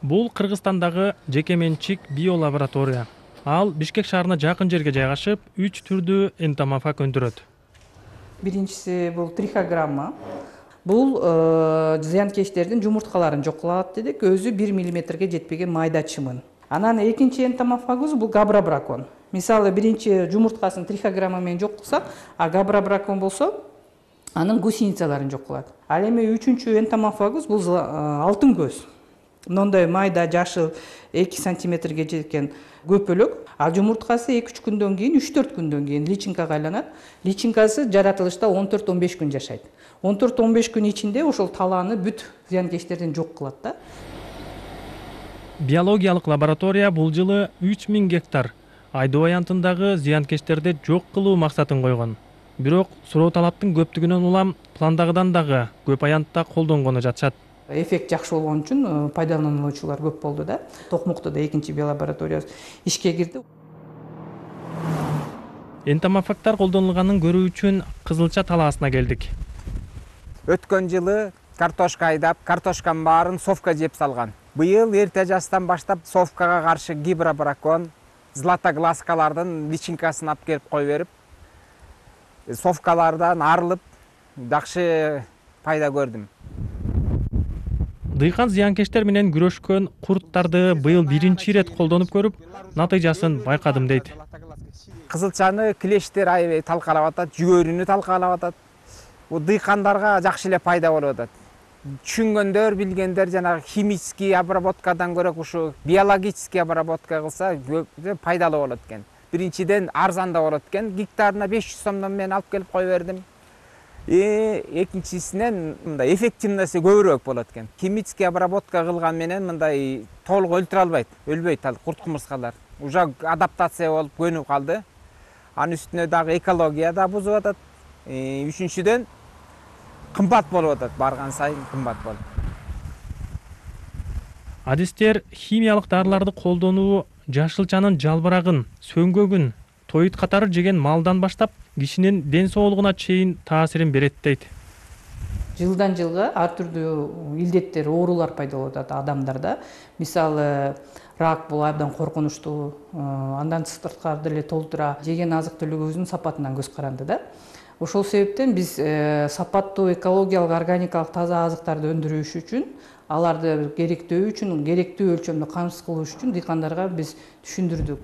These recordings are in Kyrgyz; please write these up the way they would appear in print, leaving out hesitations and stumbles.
Бул Кыргызстандагы жекеменчик биолаборатория. Ал Бишкек шаарына жакын жерге жайгашып, 3 түрдүү энтомофаг өндүрөт. Биринчиси бул трихограмма. Бул зыянкечтердин жумурткаларын жок кылат дедик, өзү 1 мм жетпеген майда чымын. Анан экинчи энтомофагыбыз бул габрабракон. Мисалы биринчи жумурткасын трихограмма менен жок кылсак, а габрабракон болсо анын гусеницаларын жок кылат. Ал эми үчүнчү энтомофагыбыз бул алтын көз. Мындай майда жашыл 2 сантиметрге жеткен көпөлөк. Ал жумурткасы 2-3 күндөн кийин, 3-4 күндөн кийин личинкага айланат. Личинкасы жаратылышта 14-15 күн жашайт. 14-15 күн ичинде ошол талааны бүт зыянкечтерден жок кылат да. Биологиялык лаборатория бул жылы 3000 гектар айдоо аянтындагы зыянкечтерди жок кылуу максатын койгон. Бирок суроо талаптын көптүгүнөн улам пландагыдан дагы көп аянтта колдонгону жатышат. Эффект жакшы болгон үчүн пайдалануучулар көп болду да. Токмокто да экинчи биолаборатория ишке кирди. Энтомофагтар колдонулганын көрүү үчүн Кызылча талаасына келдик. Өткөн жылы картошка айдап, картошканын баарын совка жеп салган. Быйыл эрте жастан баштап совкага каршы гибрабракон, златогласкалардын личинкасын алып келип кой берип, совкалардан арылып, жакшы пайда көрдүм. Дыйкан зыянкечтер менен күрөшкөн курттарды быйыл биринчи ирет колдонуп көрүп, натыйжасын байкадым дейт. Кызылчаны клештер аябай талкалап атат, жүгөрүнү талкалап атат. Бул дыйкандарга жакшы эле пайда болуп атат. Түшүнгөндөр, билгендер жанагы химический обработкадан көрө ушу биологический обработка кылса пайдалуу болот экен. Биринчиден арзан да болот экен. Гектарына 500 сомдон мен алып келип кой бердим. Экинчисинен мындай эффективности көбүрөөк болот экен. Химический обработка кылган менен мындай толук өлтүрө албайт, өлбөйт ал курт кумурскалар. Уже адаптация болуп көнүп калды. Анын үстүнө дагы экология да бузуп атат. Үчүнчүдөн кымбат болуп атат, барган сайын кымбат болот. Адистер химиялык дарыларды колдонуу жашылчанын жалбырагын, сөңгөгүн, тоют катары жеген малдан баштап кишинин ден соолугуна чейин таасирин берет дейт. Жылдан жылга ар түрдүү илдеттер, оорулар пайда болуп атат адамдарда. Мисалы рак бул абдан коркунучтуу, андан сырткары деле толтура, жеген азык түлүгүбүздүн сапатынан көз каранды да. Ошол себептен биз сапаттуу экологиялык, органикалык таза азыктарды өндүрүш үчүн, аларды керектөө үчүн, керектүү өлчөмдө камсыз кылыш үчүн дыйкандарга биз түшүндүрдүк.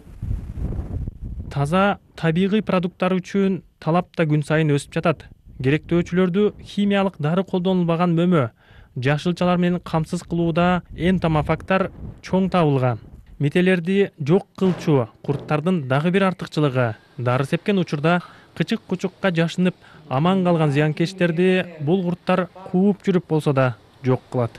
Таза табигый продукттар үчүн талап да күн сайын өсүп жатат. Керектөөчүлөрдү химиялык дары колдонулбаган мөмө, жашылчалар менен камсыз кылууда энтомофагтар чоң табылган. Метелерди жок кылчу курттардын дагы бир артыкчылыгы, дары сепкен учурда кычык-кучукка жашынып аман калган зыянкечтерди бул курттар кууп жүрүп болсо да жок кылат.